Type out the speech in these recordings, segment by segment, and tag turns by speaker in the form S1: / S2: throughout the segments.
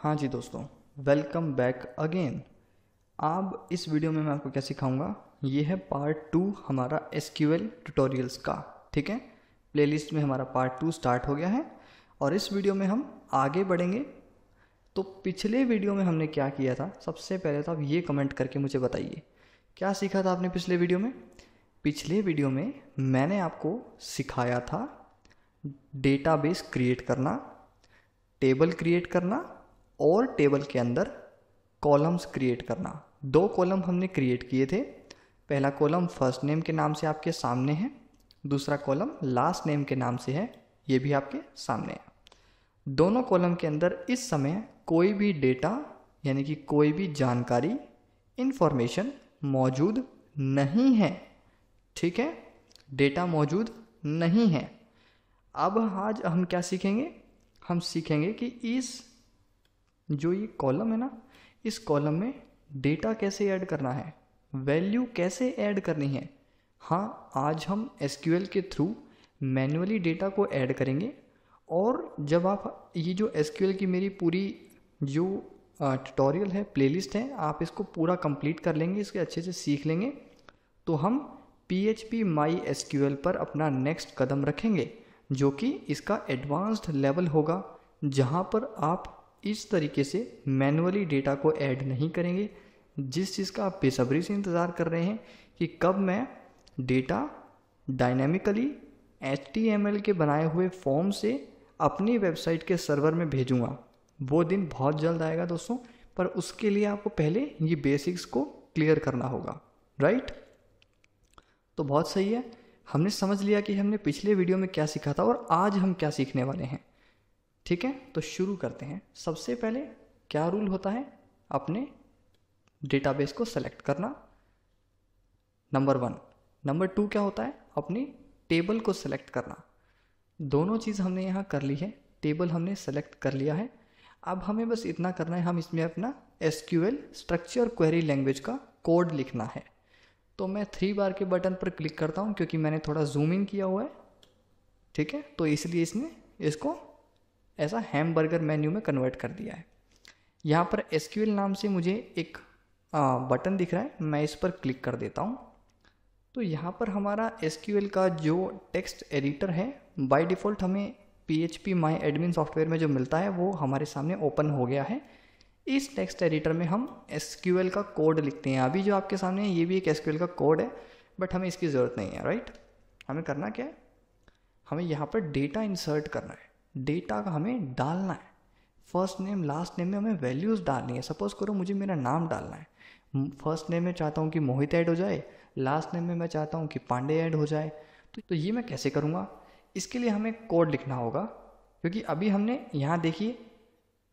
S1: हाँ जी दोस्तों, welcome back again. अब इस वीडियो में मैं आपको क्या सिखाऊंगा, ये है पार्ट 2 हमारा एसक्यूएल ट्यूटोरियल्स का। ठीक है, प्लेलिस्ट में हमारा पार्ट 2 स्टार्ट हो गया है और इस वीडियो में हम आगे बढ़ेंगे। तो पिछले वीडियो में हमने क्या किया था, सबसे पहले तो आप ये कमेंट करके मुझे बताइए क्या सीखा था आपने पिछले वीडियो में। पिछले वीडियो में मैंने आपको सिखाया था डेटाबेस क्रिएट करना, टेबल क्रिएट करना और टेबल के अंदर कॉलम्स क्रिएट करना। दो कॉलम हमने क्रिएट किए थे। पहला कॉलम फर्स्ट नेम के नाम से आपके सामने है, दूसरा कॉलम लास्ट नेम के नाम से है, ये भी आपके सामने है। दोनों कॉलम के अंदर इस समय कोई भी डेटा यानी कि कोई भी जानकारी इंफॉर्मेशन मौजूद नहीं है। ठीक है, डेटा मौजूद नहीं है। अब आज हम क्या सीखेंगे, हम सीखेंगे कि इस जो ये कॉलम है ना, इस कॉलम में डेटा कैसे ऐड करना है, वैल्यू कैसे ऐड करनी है। हाँ, आज हम एसक्यूएल के थ्रू मैन्युअली डेटा को ऐड करेंगे। और जब आप ये जो एसक्यूएल की मेरी पूरी जो ट्यूटोरियल है, प्लेलिस्ट है, आप इसको पूरा कंप्लीट कर लेंगे, इसके अच्छे से सीख लेंगे, तो हम PHP MySQL पर अपना नेक्स्ट कदम रखेंगे, जो कि इसका एडवांस्ड लेवल होगा, जहाँ पर आप इस तरीके से मैन्युअली डेटा को ऐड नहीं करेंगे। जिस चीज़ का आप बेसब्री से इंतज़ार कर रहे हैं कि कब मैं डेटा डायनेमिकली HTML के बनाए हुए फॉर्म से अपनी वेबसाइट के सर्वर में भेजूँगा, वो दिन बहुत जल्द आएगा दोस्तों। पर उसके लिए आपको पहले ये बेसिक्स को क्लियर करना होगा, राइट। तो बहुत सही है, हमने समझ लिया कि हमने पिछले वीडियो में क्या सीखा था और आज हम क्या सीखने वाले हैं। ठीक है, तो शुरू करते हैं। सबसे पहले क्या रूल होता है, अपने डेटाबेस को सेलेक्ट करना, नंबर 1। नंबर 2 क्या होता है, अपनी टेबल को सेलेक्ट करना। दोनों चीज़ हमने यहाँ कर ली है, टेबल हमने सेलेक्ट कर लिया है। अब हमें बस इतना करना है, हम इसमें अपना SQL स्ट्रक्चर क्वेरी लैंग्वेज का कोड लिखना है। तो मैं 3 बार के बटन पर क्लिक करता हूँ क्योंकि मैंने थोड़ा जूम इन किया हुआ है। ठीक है, तो इसलिए इसने इसको ऐसा हैमबर्गर मेन्यू में कन्वर्ट कर दिया है। यहाँ पर SQL नाम से मुझे एक बटन दिख रहा है, मैं इस पर क्लिक कर देता हूँ। तो यहाँ पर हमारा SQL का जो टेक्स्ट एडिटर है, बाय डिफ़ॉल्ट हमें PHP माई एडमिन सॉफ्टवेयर में जो मिलता है वो हमारे सामने ओपन हो गया है। इस टेक्स्ट एडिटर में हम SQL का कोड लिखते हैं। अभी जो आपके सामने है ये भी एक SQL का कोड है, बट हमें इसकी ज़रूरत नहीं है, राइट। हमें करना क्या है, हमें यहाँ पर डेटा इंसर्ट करना है, डेटा का हमें डालना है। फर्स्ट नेम लास्ट नेम में हमें वैल्यूज़ डालनी है। सपोज़ करो मुझे मेरा नाम डालना है, फर्स्ट नेम में चाहता हूँ कि मोहित ऐड हो जाए, लास्ट नेम में मैं चाहता हूँ कि पांडे ऐड हो जाए। तो ये मैं कैसे करूँगा, इसके लिए हमें कोड लिखना होगा। क्योंकि अभी हमने यहाँ देखिए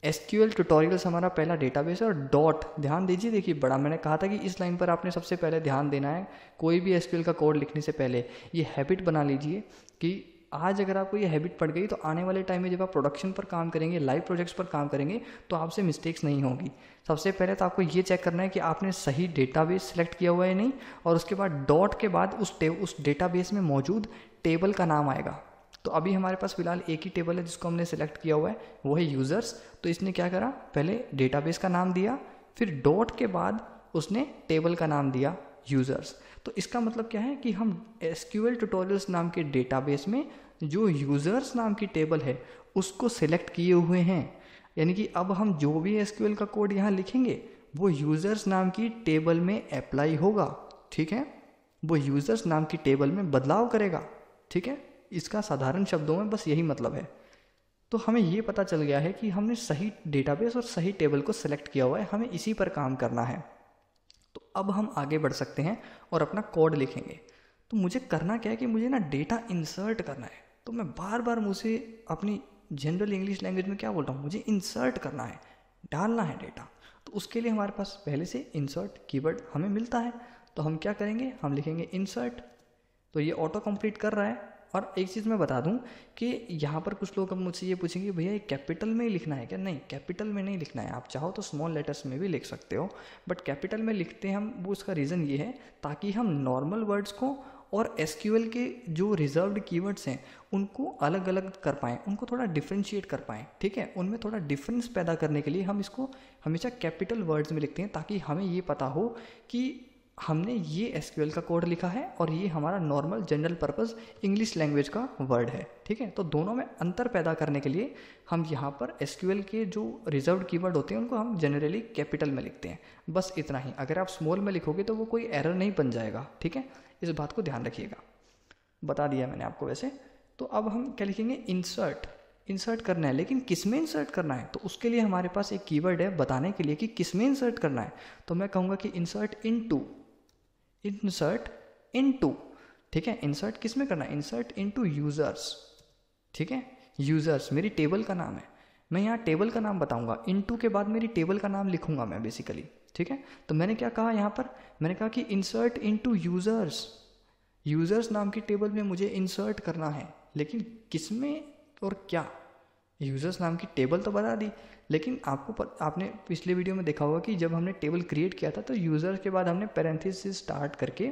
S1: SQL ट्यूटोरियल्स हमारा पहला डेटाबेस है और डॉट, ध्यान दीजिए, देखिए बड़ा मैंने कहा था कि इस लाइन पर आपने सबसे पहले ध्यान देना है। कोई भी SQL का कोड लिखने से पहले ये हैबिट बना लीजिए कि आज अगर आपको ये हैबिट पड़ गई तो आने वाले टाइम में जब आप प्रोडक्शन पर काम करेंगे, लाइव प्रोजेक्ट्स पर काम करेंगे, तो आपसे मिस्टेक्स नहीं होगी। सबसे पहले तो आपको ये चेक करना है कि आपने सही डेटाबेस सेलेक्ट किया हुआ है नहीं, और उसके बाद डॉट के बाद उस डेटाबेस में मौजूद टेबल का नाम आएगा। तो अभी हमारे पास फिलहाल एक ही टेबल है जिसको हमने सेलेक्ट किया हुआ है, वो है यूज़र्स। तो इसने क्या करा, पहले डेटाबेस का नाम दिया, फिर डॉट के बाद उसने टेबल का नाम दिया यूज़र्स। तो इसका मतलब क्या है कि हम SQL ट्यूटोरियल्स नाम के डेटाबेस में जो यूज़र्स नाम की टेबल है उसको सेलेक्ट किए हुए हैं। यानी कि अब हम जो भी SQL का कोड यहाँ लिखेंगे वो यूज़र्स नाम की टेबल में अप्लाई होगा। ठीक है, वो यूज़र्स नाम की टेबल में बदलाव करेगा। ठीक है, इसका साधारण शब्दों में बस यही मतलब है। तो हमें ये पता चल गया है कि हमने सही डेटाबेस और सही टेबल को सेलेक्ट किया हुआ है, हमें इसी पर काम करना है। तो अब हम आगे बढ़ सकते हैं और अपना कोड लिखेंगे। तो मुझे करना क्या है कि मुझे ना डेटा इंसर्ट करना है। तो मैं बार बार मुझे अपनी जनरल इंग्लिश लैंग्वेज में क्या बोल रहा हूँ, मुझे इंसर्ट करना है, डालना है डेटा। तो उसके लिए हमारे पास पहले से इंसर्ट कीवर्ड हमें मिलता है। तो हम क्या करेंगे, हम लिखेंगे इंसर्ट। तो ये ऑटो कंप्लीट कर रहा है। और एक चीज़ मैं बता दूं कि यहाँ पर कुछ लोग अब मुझसे ये पूछेंगे भैया ये कैपिटल में ही लिखना है क्या। नहीं, कैपिटल में नहीं लिखना है, आप चाहो तो स्मॉल लेटर्स में भी लिख सकते हो, बट कैपिटल में लिखते हैं हम, वो उसका रीज़न ये है ताकि हम नॉर्मल वर्ड्स को और एसक्यूएल के जो रिजर्व्ड कीवर्ड्स हैं उनको अलग अलग कर पाएँ, उनको थोड़ा डिफ्रेंशिएट कर पाएँ, ठीक है। उनमें थोड़ा डिफरेंस पैदा करने के लिए हम इसको हमेशा कैपिटल वर्ड्स में लिखते हैं, ताकि हमें ये पता हो कि हमने ये एसक्यूएल का कोड लिखा है और ये हमारा normal general purpose English language का वर्ड है, ठीक है। तो दोनों में अंतर पैदा करने के लिए हम यहाँ पर एसक्यूएल के जो रिजर्व्ड कीवर्ड होते हैं उनको हम जनरली कैपिटल में लिखते हैं, बस इतना ही। अगर आप स्मॉल में लिखोगे तो वो कोई एरर नहीं बन जाएगा, ठीक है। इस बात को ध्यान रखिएगा, बता दिया मैंने आपको वैसे। तो अब हम क्या लिखेंगे, इंसर्ट करना है, लेकिन किस में इंसर्ट करना है, तो उसके लिए हमारे पास एक कीवर्ड है बताने के लिए कि किस में इंसर्ट करना है। तो मैं कहूँगा कि इंसर्ट इनटू, ठीक है। इंसर्ट किस में करना है, इंसर्ट इनटू यूजर्स, ठीक है। यूजर्स मेरी टेबल का नाम है, मैं यहाँ टेबल का नाम बताऊंगा, इनटू के बाद मेरी टेबल का नाम लिखूंगा मैं बेसिकली, ठीक है। तो मैंने क्या कहा यहाँ पर, मैंने कहा कि इंसर्ट इनटू यूजर्स नाम की टेबल में मुझे इंसर्ट करना है, लेकिन किस में और क्या। यूजर्स नाम की टेबल तो बता दी, लेकिन आपने पिछले वीडियो में देखा होगा कि जब हमने टेबल क्रिएट किया था तो यूज़र्स के बाद हमने पैरेंथेसिस स्टार्ट करके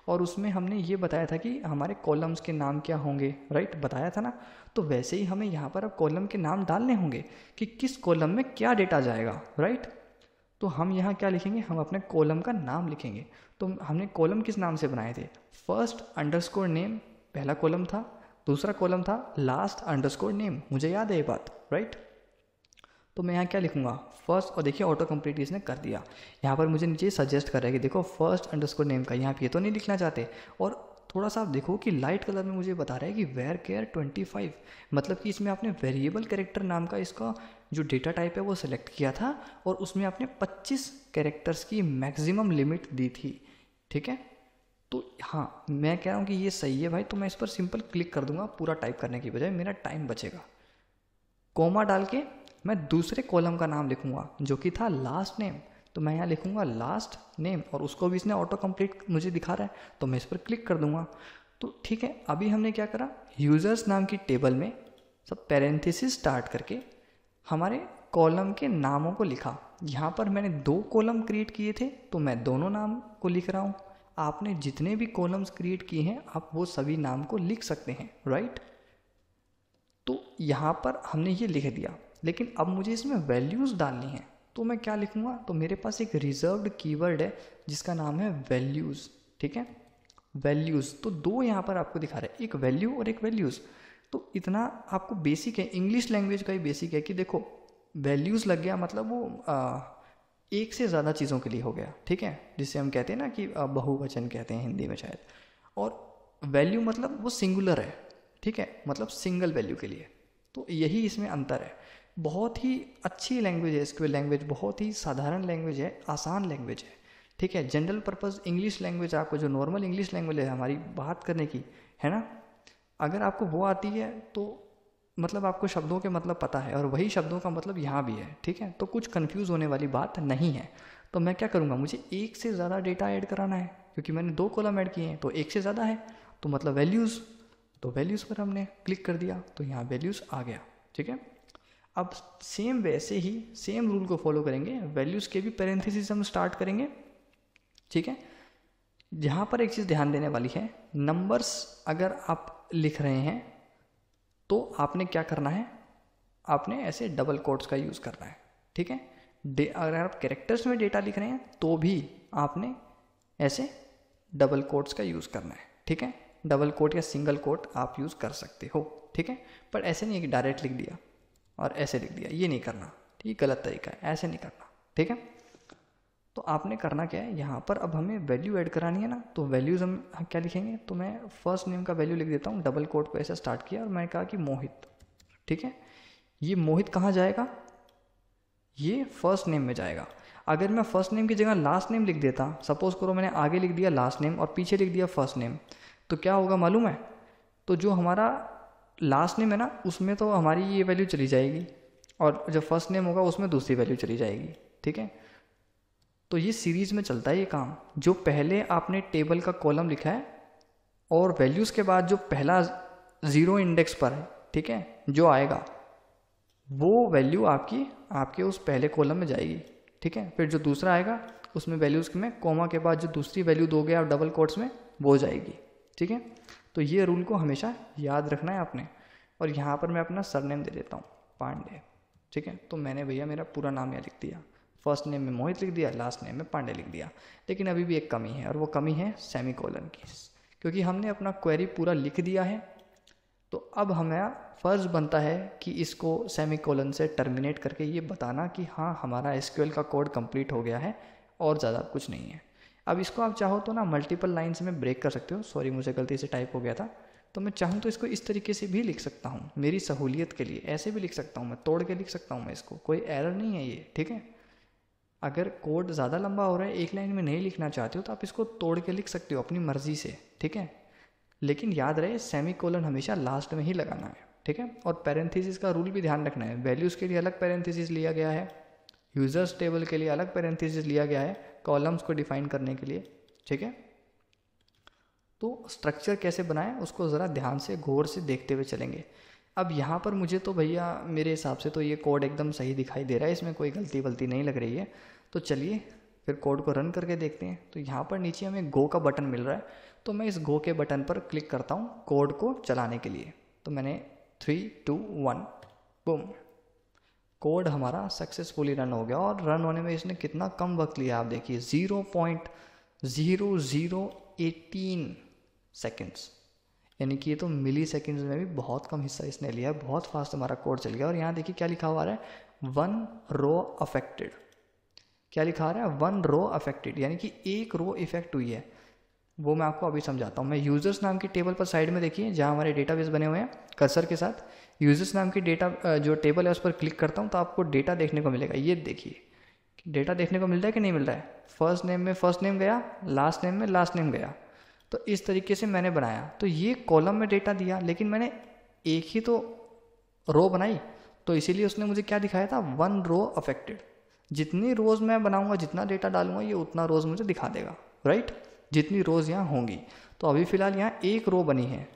S1: और उसमें हमने ये बताया था कि हमारे कॉलम्स के नाम क्या होंगे, राइट, बताया था ना। तो वैसे ही हमें यहाँ पर अब कॉलम के नाम डालने होंगे कि किस कॉलम में क्या डेटा जाएगा, राइट। तो हम यहाँ क्या लिखेंगे, हम अपने कॉलम का नाम लिखेंगे। तो हमने कॉलम किस नाम से बनाए थे, फर्स्ट अंडरस्कोर नेम पहला कॉलम था, दूसरा कॉलम था लास्ट अंडरस्कोर नेम, मुझे याद है ये बात, राइट। तो मैं यहाँ क्या लिखूँगा, फर्स्ट, और देखिए ऑटो कंप्लीट इसने कर दिया। यहाँ पर मुझे नीचे सजेस्ट कर रहा है कि देखो फर्स्ट अंडरस्कोर नेम का, यहाँ पे ये तो नहीं लिखना चाहते। और थोड़ा सा आप देखो कि लाइट कलर में मुझे बता रहा है कि वेर केयर 25, मतलब कि इसमें आपने वेरिएबल कैरेक्टर नाम का इसका जो डेटा टाइप है वो सिलेक्ट किया था और उसमें आपने 25 कैरेक्टर्स की मैक्सिमम लिमिट दी थी, ठीक है। तो हाँ, मैं कह रहा हूँ कि ये सही है भाई, तो मैं इस पर सिंपल क्लिक कर दूंगा पूरा टाइप करने की बजाय, मेरा टाइम बचेगा। कोमा डाल के मैं दूसरे कॉलम का नाम लिखूंगा जो कि था लास्ट नेम, तो मैं यहाँ लिखूंगा लास्ट नेम और उसको भी इसने ऑटो कंप्लीट मुझे दिखा रहा है, तो मैं इस पर क्लिक कर दूंगा। तो ठीक है, अभी हमने क्या करा, यूज़र्स नाम की टेबल में सब पैरेंथेसिस स्टार्ट करके हमारे कॉलम के नामों को लिखा। यहाँ पर मैंने 2 कॉलम क्रिएट किए थे तो मैं दोनों नाम को लिख रहा हूँ। आपने जितने भी कॉलम्स क्रिएट किए हैं आप वो सभी नाम को लिख सकते हैं, राइट। तो यहाँ पर हमने ये लिख दिया, लेकिन अब मुझे इसमें वैल्यूज़ डालनी है, तो मैं क्या लिखूँगा, तो मेरे पास एक रिजर्व्ड कीवर्ड है जिसका नाम है वैल्यूज़, ठीक है। वैल्यूज़ तो 2 यहाँ पर आपको दिखा रहा है, एक वैल्यू और एक वैल्यूज़। तो इतना आपको बेसिक है, इंग्लिश लैंग्वेज का ही बेसिक है कि देखो वैल्यूज़ लग गया मतलब वो एक से ज़्यादा चीज़ों के लिए हो गया, ठीक है, जिसे हम कहते हैं ना कि बहुवचन कहते हैं हिंदी में शायद। और वैल्यू मतलब वो सिंगुलर है, ठीक है, मतलब सिंगल वैल्यू के लिए। तो यही इसमें अंतर है। बहुत ही अच्छी लैंग्वेज है एसक्यूएल लैंग्वेज, बहुत ही साधारण लैंग्वेज है, आसान लैंग्वेज है, ठीक है। जनरल पर्पस इंग्लिश लैंग्वेज, आपको जो नॉर्मल इंग्लिश लैंग्वेज है हमारी बात करने की, है ना, अगर आपको वो आती है तो मतलब आपको शब्दों के मतलब पता है और वही शब्दों का मतलब यहाँ भी है, ठीक है। तो कुछ कंफ्यूज होने वाली बात नहीं है। तो मैं क्या करूँगा, मुझे एक से ज़्यादा डेटा ऐड कराना है क्योंकि मैंने 2 कॉलम ऐड किए हैं, तो एक से ज़्यादा है तो मतलब वैल्यूज़, तो वैल्यूज़ पर हमने क्लिक कर दिया तो यहाँ वैल्यूज़ आ गया, ठीक है। अब सेम वैसे ही सेम रूल को फॉलो करेंगे, वैल्यूज़ के भी पैरेंथेसिस हम स्टार्ट करेंगे, ठीक है। यहाँ पर एक चीज़ ध्यान देने वाली है, नंबर्स अगर आप लिख रहे हैं तो आपने क्या करना है, आपने ऐसे डबल कोट्स का यूज़ करना है, ठीक है। अगर आप कैरेक्टर्स में डेटा लिख रहे हैं तो भी आपने ऐसे डबल कोट्स का यूज़ करना है, ठीक है। डबल कोट या सिंगल कोट आप यूज़ कर सकते हो, ठीक है, पर ऐसे नहीं कि डायरेक्ट लिख दिया और ऐसे लिख दिया, ये नहीं करना, ये गलत तरीका है, ऐसे नहीं करना, ठीक है। तो आपने करना क्या है, यहाँ पर अब हमें वैल्यू ऐड करानी है ना, तो वैल्यूज़ हम क्या लिखेंगे, तो मैं फर्स्ट नेम का वैल्यू लिख देता हूँ, डबल कोट को ऐसे स्टार्ट किया और मैंने कहा कि मोहित, ठीक है। ये मोहित कहाँ जाएगा, ये फर्स्ट नेम में जाएगा। अगर मैं फर्स्ट नेम की जगह लास्ट नेम लिख देता, सपोज करो मैंने आगे लिख दिया लास्ट नेम और पीछे लिख दिया फर्स्ट नेम, तो क्या होगा मालूम है, तो जो हमारा लास्ट नेम है ना उसमें तो हमारी ये वैल्यू चली जाएगी और जो फर्स्ट नेम होगा उसमें दूसरी वैल्यू चली जाएगी, ठीक है। तो ये सीरीज़ में चलता है ये काम, जो पहले आपने टेबल का कॉलम लिखा है और वैल्यूज़ के बाद जो पहला 0 इंडेक्स पर है, ठीक है, जो आएगा वो वैल्यू आपके उस पहले कॉलम में जाएगी, ठीक है। फिर जो दूसरा आएगा उसमें वैल्यूज़ में कोमा के बाद जो दूसरी वैल्यू दोगे आप डबल कोट्स में वो जाएगी, ठीक है। तो ये रूल को हमेशा याद रखना है आपने। और यहाँ पर मैं अपना सरनेम दे देता हूँ पांडे, ठीक है। तो मैंने भैया मेरा पूरा नाम यहाँ लिख दिया, फर्स्ट नेम में मोहित लिख दिया, लास्ट नेम में पांडे लिख दिया। लेकिन अभी भी एक कमी है, और वो कमी है सेमीकोलन की, क्योंकि हमने अपना क्वेरी पूरा लिख दिया है। तो अब हमें फ़र्ज़ बनता है कि इसको सेमीकोलन से टर्मिनेट करके ये बताना कि हाँ हमारा एसक्यूएल का कोड कंप्लीट हो गया है और ज़्यादा कुछ नहीं है। अब इसको आप चाहो तो ना मल्टीपल लाइन्स में ब्रेक कर सकते हो। सॉरी, मुझे गलती से टाइप हो गया था। तो मैं चाहूँ तो इसको इस तरीके से भी लिख सकता हूँ मेरी सहूलियत के लिए, ऐसे भी लिख सकता हूँ मैं, तोड़ के लिख सकता हूँ मैं इसको, कोई एरर नहीं है ये, ठीक है। अगर कोड ज़्यादा लंबा हो रहा है, एक लाइन में नहीं लिखना चाहते हो, तो आप इसको तोड़ के लिख सकते हो अपनी मर्ज़ी से, ठीक है। लेकिन याद रहे सेमीकोलन हमेशा लास्ट में ही लगाना है, ठीक है। और पैरेंथेसिस का रूल भी ध्यान रखना है। वैल्यूज़ के लिए अलग पैरेंथेसिस लिया गया है, यूज़र्स टेबल के लिए अलग पैरेंथेसिस लिया गया है, कॉलम्स को डिफाइन करने के लिए, ठीक है। तो स्ट्रक्चर कैसे बनाएं उसको ज़रा ध्यान से गौर से देखते हुए चलेंगे। अब यहाँ पर मुझे तो भैया मेरे हिसाब से तो ये कोड एकदम सही दिखाई दे रहा है, इसमें कोई गलती वलती नहीं लग रही है। तो चलिए फिर कोड को रन करके देखते हैं। तो यहाँ पर नीचे हमें गो का बटन मिल रहा है, तो मैं इस गो के बटन पर क्लिक करता हूँ कोड को चलाने के लिए। तो मैंने 3, 2, 1 बूम, कोड हमारा सक्सेसफुली रन हो गया। और रन होने में इसने कितना कम वक्त लिया आप देखिए, 0.0018 सेकेंड्स, यानी कि ये तो मिली सेकेंड्स में भी बहुत कम हिस्सा इसने लिया है। बहुत फास्ट हमारा कोड चल गया। और यहाँ देखिए क्या लिखा हुआ है, 1 रो अफेक्टेड। क्या लिखा रहा है, 1 रो अफेक्टेड, यानी कि एक रो इफेक्ट हुई है। वो मैं आपको अभी समझाता हूँ। मैं यूज़र्स नाम की टेबल पर साइड में देखिए जहाँ हमारे डेटाबेस बने हुए हैं, कर्सर के साथ यूज़र्स नाम की डेटा जो टेबल है उस पर क्लिक करता हूँ तो आपको डेटा देखने को मिलेगा। ये देखिए डेटा देखने को मिल रहा है कि नहीं मिल रहा है। फर्स्ट नेम में फर्स्ट नेम गया, लास्ट नेम में लास्ट नेम गया। तो इस तरीके से मैंने बनाया। तो ये कॉलम में डेटा दिया, लेकिन मैंने एक ही तो रो बनाई, तो इसीलिए उसने मुझे क्या दिखाया था, 1 रो अफेक्टेड। जितनी रोज़ मैं बनाऊंगा, जितना डेटा डालूंगा, ये उतना रोज़ मुझे दिखा देगा, राइट। जितनी रोज़ यहाँ होंगी। तो अभी फ़िलहाल यहाँ एक रो बनी है,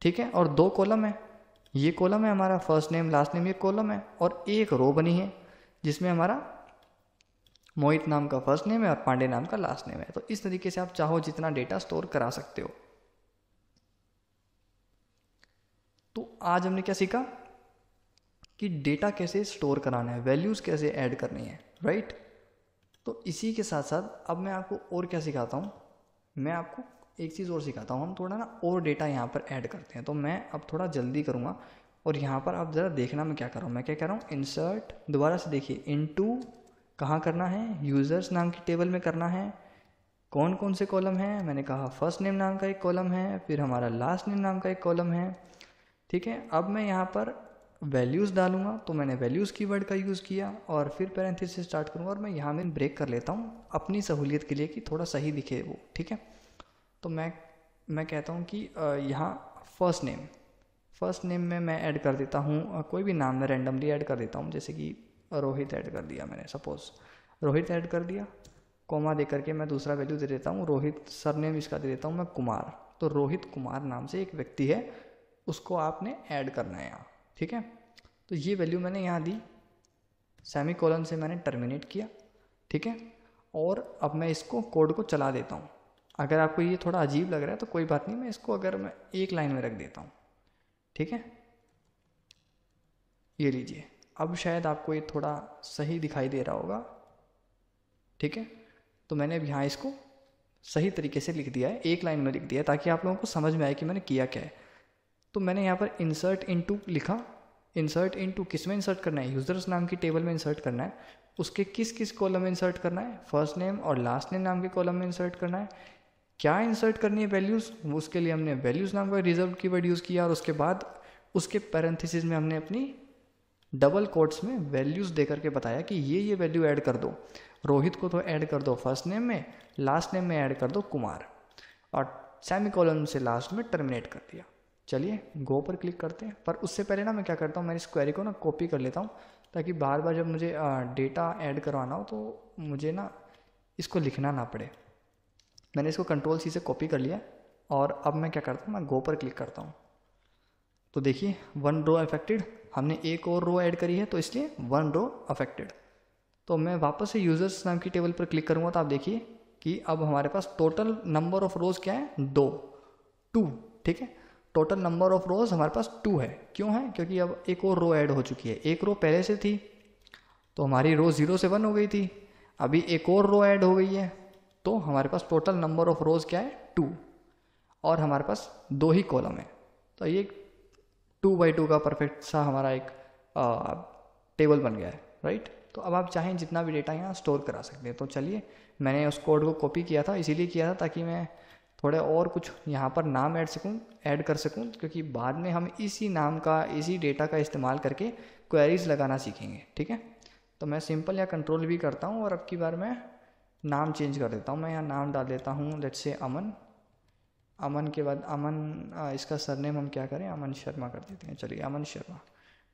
S1: ठीक है, और 2 कॉलम है। ये कॉलम है हमारा फर्स्ट नेम लास्ट नेम, ये कॉलम है, और एक रो बनी है जिसमें हमारा मोहित नाम का फर्स्ट नेम है और पांडे नाम का लास्ट नेम है। तो इस तरीके से आप चाहो जितना डेटा स्टोर करा सकते हो। तो आज हमने क्या सीखा कि डेटा कैसे स्टोर कराना है, वैल्यूज़ कैसे ऐड करनी है, राइट। तो इसी के साथ साथ अब मैं आपको और क्या सिखाता हूँ, मैं आपको एक चीज़ और सिखाता हूँ। हम थोड़ा ना और डेटा यहाँ पर ऐड करते हैं। तो मैं अब थोड़ा जल्दी करूँगा, और यहाँ पर आप ज़रा देखना मैं क्या कर रहा हूँ। मैं क्या कर रहा हूँ, इंसर्ट, दोबारा से देखिए, इनटू कहाँ करना है, यूज़र्स नाम की टेबल में करना है। कौन कौन से कॉलम हैं, मैंने कहा फर्स्ट नेम नाम का एक कॉलम है, फिर हमारा लास्ट नेम नाम का एक कॉलम है, ठीक है। अब मैं यहाँ पर वैल्यूज़ डालूंगा, तो मैंने वैल्यूज़ कीवर्ड का यूज़ किया, और फिर पैरेंथेसिस स्टार्ट करूँगा। और मैं यहाँ में ब्रेक कर लेता हूँ अपनी सहूलियत के लिए कि थोड़ा सही दिखे वो, ठीक है। तो मैं कहता हूँ कि यहाँ फर्स्ट नेम में मैं ऐड कर देता हूँ कोई भी नाम मैं रैंडमली ऐड कर देता हूँ। जैसे कि रोहित ऐड कर दिया मैंने, सपोज़ रोहित ऐड कर दिया, कॉमा दे करके मैं दूसरा वैल्यू दे देता हूँ रोहित, सरनेम इसका दे देता हूँ मैं कुमार। तो रोहित कुमार नाम से एक व्यक्ति है, उसको आपने ऐड करना है यहाँ, ठीक है। तो ये वैल्यू मैंने यहाँ दी, सेमीकोलन से मैंने टर्मिनेट किया, ठीक है। और अब मैं इसको कोड को चला देता हूँ। अगर आपको ये थोड़ा अजीब लग रहा है तो कोई बात नहीं, मैं इसको अगर मैं एक लाइन में रख देता हूँ, ठीक है। ये लीजिए, अब शायद आपको ये थोड़ा सही दिखाई दे रहा होगा, ठीक है। तो मैंने अब यहाँ इसको सही तरीके से लिख दिया है, एक लाइन में लिख दिया है, ताकि आप लोगों को समझ में आए कि मैंने किया क्या है। तो मैंने यहाँ पर इंसर्ट इनटू लिखा। इंसर्ट इनटू किस में इंसर्ट करना है, यूज़र्स नाम की टेबल में इंसर्ट करना है। उसके किस किस कॉलम में इंसर्ट करना है, फर्स्ट नेम और लास्ट नेम नाम के कॉलम में इंसर्ट करना है। क्या इंसर्ट करनी है, वैल्यूज़, उसके लिए हमने वैल्यूज़ नाम का रिजर्व कीवर्ड यूज़ किया, और उसके बाद उसके पैरेंथेसिस में हमने अपनी डबल कोट्स में वैल्यूज़ दे करके बताया कि ये वैल्यू ऐड कर दो, रोहित को तो ऐड कर दो फर्स्ट नेम में, लास्ट नेम में ऐड कर दो कुमार, और सेमीकोलन से लास्ट में टर्मिनेट कर दिया। चलिए गो पर क्लिक करते हैं। पर उससे पहले ना मैं क्या करता हूँ, मैं इस क्वेरी को ना कॉपी कर लेता हूँ, ताकि बार बार जब मुझे डेटा ऐड करवाना हो तो मुझे ना इसको लिखना ना पड़े। मैंने इसको कंट्रोल सी से कॉपी कर लिया, और अब मैं क्या करता हूँ, मैं गो पर क्लिक करता हूँ। तो देखिए 1 रो अफेक्टेड, हमने एक और रो ऐड करी है, तो इसलिए 1 रो अफेक्टेड। तो मैं वापस से यूज़र्स नाम की टेबल पर क्लिक करूँगा, तो आप देखिए कि अब हमारे पास टोटल नंबर ऑफ रोज़ क्या है, 2। 2, ठीक है। टोटल नंबर ऑफ रोज हमारे पास 2 है। क्यों है? क्योंकि अब एक और रो ऐड हो चुकी है। एक रो पहले से थी तो हमारी रो 0 से 1 हो गई थी, अभी एक और रो ऐड हो गई है तो हमारे पास टोटल नंबर ऑफ रोज क्या है? 2, और हमारे पास 2 ही कॉलम है। तो ये 2x2 का परफेक्ट सा हमारा एक टेबल बन गया है, राइट। तो अब आप चाहें जितना भी डेटा यहाँ स्टोर करा सकते हैं। तो चलिए, मैंने उस कोड को कॉपी किया था, इसीलिए किया था ताकि मैं थोड़े और कुछ यहाँ पर नाम ऐड कर सकूँ, क्योंकि बाद में हम इसी नाम का, इसी डेटा का इस्तेमाल करके क्वेरीज लगाना सीखेंगे, ठीक है। तो मैं सिंपल या कंट्रोल भी करता हूँ और अब की बार मैं नाम चेंज कर देता हूँ। मैं यहाँ नाम डाल देता हूँ, लेट्स से अमन। अमन के बाद इसका सरनेम हम क्या करें? अमन शर्मा कर देते हैं। चलिए, अमन शर्मा,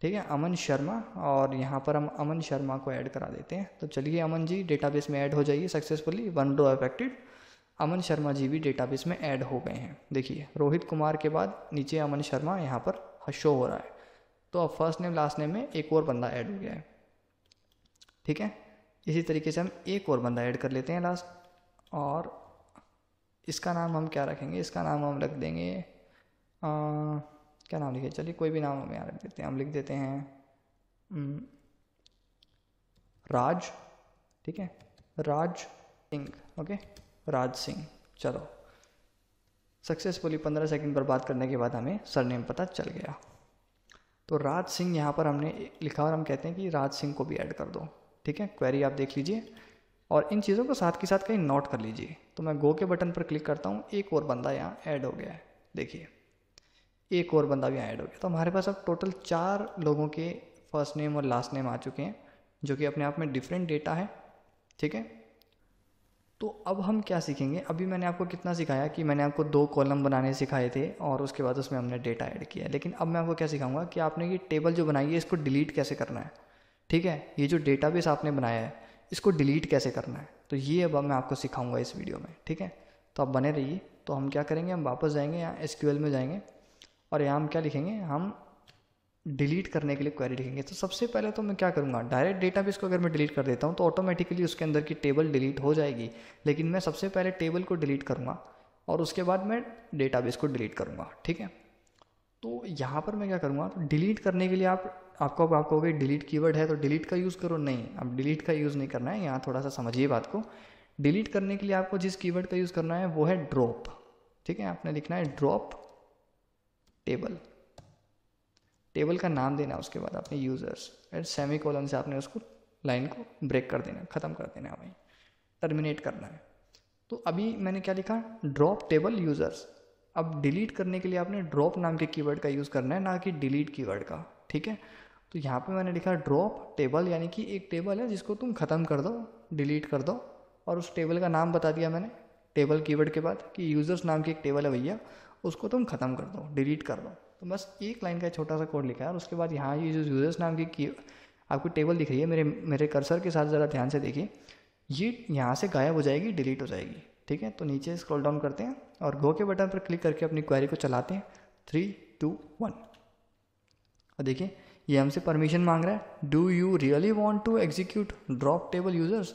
S1: ठीक है, अमन शर्मा। और यहाँ पर हम अमन शर्मा को ऐड करा देते हैं। तो चलिए, अमन जी डेटाबेस में ऐड हो जाइए सक्सेसफुली, 1 रो अफेक्टेड। अमन शर्मा जी भी डेटाबेस में ऐड हो गए हैं। देखिए, रोहित कुमार के बाद नीचे अमन शर्मा यहाँ पर शो हो रहा है। तो अब फर्स्ट नेम लास्ट नेम में एक और बंदा ऐड हो गया है, ठीक है। इसी तरीके से हम एक और बंदा ऐड कर लेते हैं लास्ट, और इसका नाम हम क्या रखेंगे? इसका नाम हम रख देंगे क्या नाम लिखे? चलिए, कोई भी नाम हम यहाँ रख देते हैं। हम लिख देते हैं राज, ठीक है, राज सिंह, ओके, राज सिंह। चलो, सक्सेसफुली 15 सेकंड बर्बाद करने के बाद हमें सरनेम पता चल गया। तो राज सिंह यहाँ पर हमने लिखा और हम कहते हैं कि राज सिंह को भी ऐड कर दो, ठीक है। क्वेरी आप देख लीजिए और इन चीज़ों को साथ के साथ कहीं नोट कर लीजिए। तो मैं गो के बटन पर क्लिक करता हूँ, एक और बंदा यहाँ ऐड हो गया है। देखिए, एक और बंदा भी यहाँ ऐड हो गया। तो हमारे पास अब टोटल 4 लोगों के फर्स्ट नेम और लास्ट नेम आ चुके हैं, जो कि अपने आप में डिफरेंट डेटा है, ठीक है। तो अब हम क्या सीखेंगे? अभी मैंने आपको कितना सिखाया कि मैंने आपको 2 कॉलम बनाने सिखाए थे और उसके बाद उसमें हमने डेटा ऐड किया। लेकिन अब मैं आपको क्या सिखाऊंगा कि आपने ये टेबल जो बनाई है इसको डिलीट कैसे करना है, ठीक है। ये जो डेटाबेस आपने बनाया है इसको डिलीट कैसे करना है, तो ये अब मैं आपको सिखाऊंगा इस वीडियो में, ठीक है। तो आप बने रहिए। तो हम क्या करेंगे? हम वापस जाएंगे, यहाँ SQL में जाएंगे और यहाँ हम क्या लिखेंगे? हम डिलीट करने के लिए क्वेरी लिखेंगे। तो सबसे पहले तो मैं क्या करूँगा? डायरेक्ट डेटाबेस को अगर मैं डिलीट कर देता हूँ तो ऑटोमेटिकली उसके अंदर की टेबल डिलीट हो जाएगी। लेकिन मैं सबसे पहले टेबल को डिलीट करूँगा और उसके बाद मैं डेटाबेस को डिलीट करूँगा, ठीक है। तो यहाँ पर मैं क्या करूँगा? तो डिलीट करने के लिए आपको कहोगे डिलीट कीवर्ड है तो डिलीट का यूज़ करो। नहीं, अब डिलीट का यूज़ नहीं करना है। यहाँ थोड़ा सा समझिए बात को। डिलीट करने के लिए आपको जिस कीवर्ड का यूज़ करना है वो है ड्रॉप, ठीक है। आपने लिखना है ड्रॉप टेबल, टेबल का नाम देना, उसके बाद आपने यूज़र्स एंड सेमीकोलन से आपने उसको लाइन को ब्रेक कर देना, ख़त्म कर देना है, वहीं टर्मिनेट करना है। तो अभी मैंने क्या लिखा? Drop table users. अब डिलीट करने के लिए आपने ड्रॉप नाम के कीवर्ड का यूज़ करना है, ना कि डिलीट कीवर्ड का, ठीक है। तो यहाँ पे मैंने लिखा ड्रॉप टेबल, यानी कि एक टेबल है जिसको तुम ख़त्म कर दो, डिलीट कर दो, और उस टेबल का नाम बता दिया मैंने टेबल कीवर्ड के बाद कि यूज़र्स नाम की एक टेबल है भैया, उसको तुम ख़त्म कर दो, डिलीट कर दो। तो बस एक लाइन का छोटा सा कोड लिखा है और उसके बाद यहाँ ये जो यूज़र्स नाम की आपको टेबल दिख रही है, मेरे कर्सर के साथ ज़रा ध्यान से देखिए, ये यहाँ से गायब हो जाएगी, डिलीट हो जाएगी, ठीक है। तो नीचे स्क्रॉल डाउन करते हैं और गो के बटन पर क्लिक करके अपनी क्वेरी को चलाते हैं। 3, 2, 1 और देखिए ये हमसे परमिशन मांग रहा है, do you really want to execute drop table users.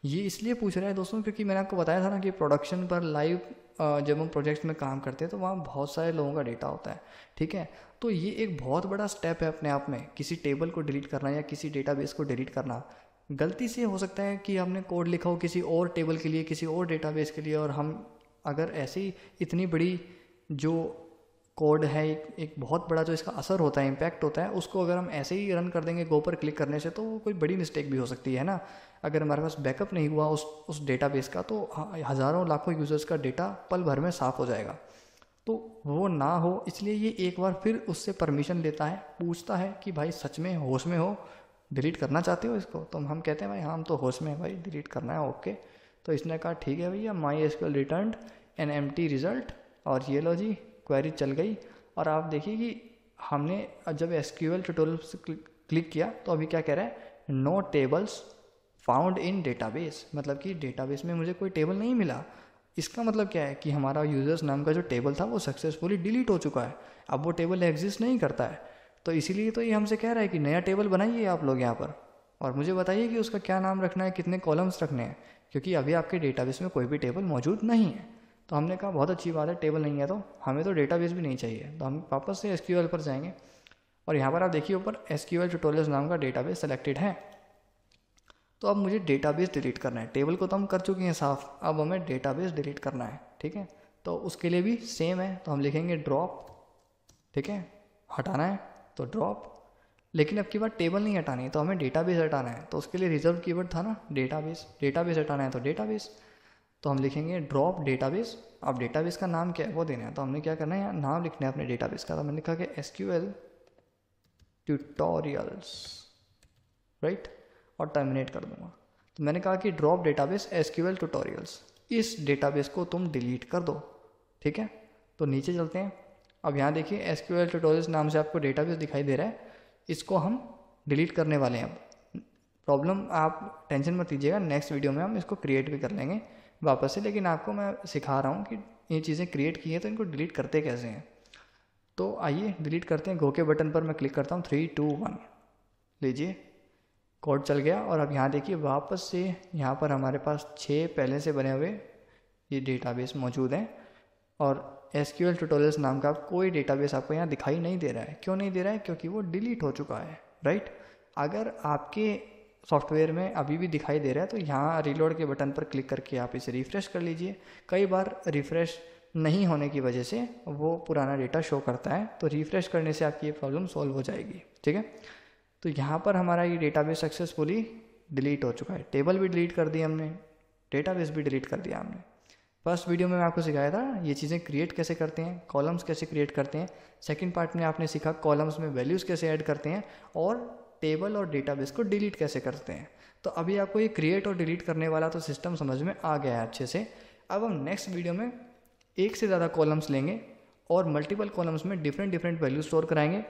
S1: ये इसलिए पूछ रहा है दोस्तों क्योंकि मैंने आपको बताया था ना कि प्रोडक्शन पर लाइव जब हम प्रोजेक्ट्स में काम करते हैं तो वहाँ बहुत सारे लोगों का डेटा होता है, ठीक है। तो ये एक बहुत बड़ा स्टेप है अपने आप में, किसी टेबल को डिलीट करना या किसी डेटाबेस को डिलीट करना। गलती से हो सकता है कि हमने कोड लिखा हो किसी और टेबल के लिए, किसी और डेटाबेस के लिए, और हम अगर ऐसे ही इतनी बड़ी जो कोड है, एक बहुत बड़ा जो इसका असर होता है, इम्पैक्ट होता है, उसको अगर हम ऐसे ही रन कर देंगे गो पर क्लिक करने से, तो वो कोई बड़ी मिस्टेक भी हो सकती है ना। अगर हमारे पास बैकअप नहीं हुआ उस डेटाबेस का तो हज़ारों लाखों यूज़र्स का डेटा पल भर में साफ़ हो जाएगा। तो वो ना हो, इसलिए ये एक बार फिर उससे परमिशन लेता है, पूछता है कि भाई सच में होश में हो, डिलीट करना चाहते हो इसको। तो हम कहते हैं भाई हाँ हम तो होश में है भाई, डिलीट करना है, ओके। तो इसने कहा ठीक है भैया, MySQL returned an empty result, और ये लो जी क्वेरी चल गई। और आप देखिए कि हमने जब SQL ट्यूटोरियल से क्लिक किया तो अभी क्या कह रहा है, no tables found in database, मतलब कि डेटाबेस में मुझे कोई टेबल नहीं मिला। इसका मतलब क्या है कि हमारा यूज़र्स नाम का जो टेबल था वो सक्सेसफुली डिलीट हो चुका है, अब वो टेबल एग्जिस्ट नहीं करता है। तो इसीलिए तो ये हमसे कह रहा है कि नया टेबल बनाइए आप लोग यहाँ पर, और मुझे बताइए कि उसका क्या नाम रखना है, कितने कॉलम्स रखने हैं, क्योंकि अभी आपके डेटाबेस में कोई भी टेबल मौजूद नहीं है। तो हमने कहा बहुत अच्छी बात है, टेबल नहीं है तो हमें तो डेटाबेस भी नहीं चाहिए, तो हम वापस से एसक्यूएल पर जाएंगे और यहाँ पर आप देखिए ऊपर एसक्यूएल ट्यूटोरियल्स नाम का डेटाबेस सेलेक्टेड है। तो अब मुझे डेटाबेस डिलीट करना है, टेबल को तो हम कर चुके हैं साफ़, अब हमें डेटाबेस डिलीट करना है। ठीक है, तो उसके लिए भी सेम है, तो हम लिखेंगे ड्रॉप। ठीक है, हटाना है तो ड्रॉप, लेकिन अब की बार टेबल नहीं हटानी है, तो हमें डेटाबेस हटाना है, तो उसके लिए रिजर्व कीवर्ड था ना डेटाबेस, डेटाबेस हटाना है तो डेटाबेस, तो हम लिखेंगे ड्रॉप डेटाबेस। अब डेटाबेस का नाम क्या है वो देना है, तो हमने क्या करना है यहाँ नाम लिखना है अपने डेटाबेस का, तो मैंने लिखा कि एसक्यूएल ट्यूटोरियल्स, राइट, और टर्मिनेट कर दूंगा। तो मैंने कहा कि ड्रॉप डेटाबेस एसक्यूएल ट्यूटोरियल्स, इस डेटाबेस को तुम डिलीट कर दो। ठीक है, तो नीचे चलते हैं। अब यहाँ देखिए एसक्यूएल ट्यूटोरियल्स नाम से आपको डेटाबेस दिखाई दे रहा है, इसको हम डिलीट करने वाले हैं। अब प्रॉब्लम आप टेंशन मत लीजिएगा, नेक्स्ट वीडियो में हम इसको क्रिएट भी कर लेंगे वापस से, लेकिन आपको मैं सिखा रहा हूँ कि ये चीज़ें क्रिएट की हैं तो इनको डिलीट करते कैसे हैं। तो आइए डिलीट करते हैं। गो के बटन पर मैं क्लिक करता हूँ, 3 2 1, लीजिए कोड चल गया। और अब यहाँ देखिए वापस से यहाँ पर हमारे पास 6 पहले से बने हुए ये डेटाबेस मौजूद हैं, और एसक्यूएल ट्यूटोरियल्स नाम का कोई डेटाबेस आपको यहाँ दिखाई नहीं दे रहा है। क्यों नहीं दे रहा है? क्योंकि वो डिलीट हो चुका है, राइट। अगर आपके सॉफ्टवेयर में अभी भी दिखाई दे रहा है तो यहाँ रीलोड के बटन पर क्लिक करके आप इसे रिफ़्रेश कर लीजिए। कई बार रिफ़्रेश नहीं होने की वजह से वो पुराना डेटा शो करता है, तो रिफ़्रेश करने से आपकी ये प्रॉब्लम सॉल्व हो जाएगी। ठीक है, तो यहाँ पर हमारा ये डेटाबेस सक्सेसफुली डिलीट हो चुका है। टेबल भी डिलीट कर दी हमने, डेटाबेस भी डिलीट कर दिया हमने। फर्स्ट वीडियो में मैं आपको सिखाया था ये चीज़ें क्रिएट कैसे करते हैं, कॉलम्स कैसे क्रिएट करते हैं। सेकंड पार्ट में आपने सीखा कॉलम्स में वैल्यूज़ कैसे ऐड करते हैं, और टेबल और डेटाबेस को डिलीट कैसे करते हैं। तो अभी आपको ये क्रिएट और डिलीट करने वाला तो सिस्टम समझ में आ गया है अच्छे से। अब हम नेक्स्ट वीडियो में एक से ज़्यादा कॉलम्स लेंगे और मल्टीपल कॉलम्स में डिफरेंट वैल्यू स्टोर कराएंगे,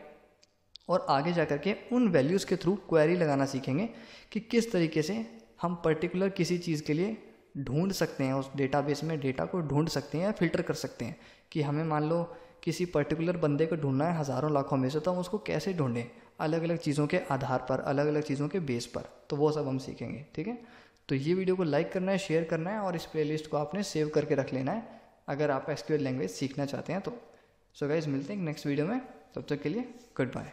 S1: और आगे जा कर के उन वैल्यूज़ के थ्रू क्वेरी लगाना सीखेंगे कि किस तरीके से हम पर्टिकुलर किसी चीज़ के लिए ढूंढ सकते हैं, उस डेटाबेस में डेटा को ढूंढ सकते हैं या फिल्टर कर सकते हैं। कि हमें मान लो किसी पर्टिकुलर बंदे को ढूंढना है हज़ारों लाखों में से, तो हम उसको कैसे ढूंढें अलग अलग चीज़ों के आधार पर, अलग अलग चीज़ों के बेस पर, तो वो सब हम सीखेंगे। ठीक है, तो ये वीडियो को लाइक करना है, शेयर करना है, और इस प्लेलिस्ट को आपने सेव करके रख लेना है अगर आप एसक्यूएल लैंग्वेज सीखना चाहते हैं तो। सो गाइस, मिलते हैं नेक्स्ट वीडियो में, तब तक के लिए गुड बाय।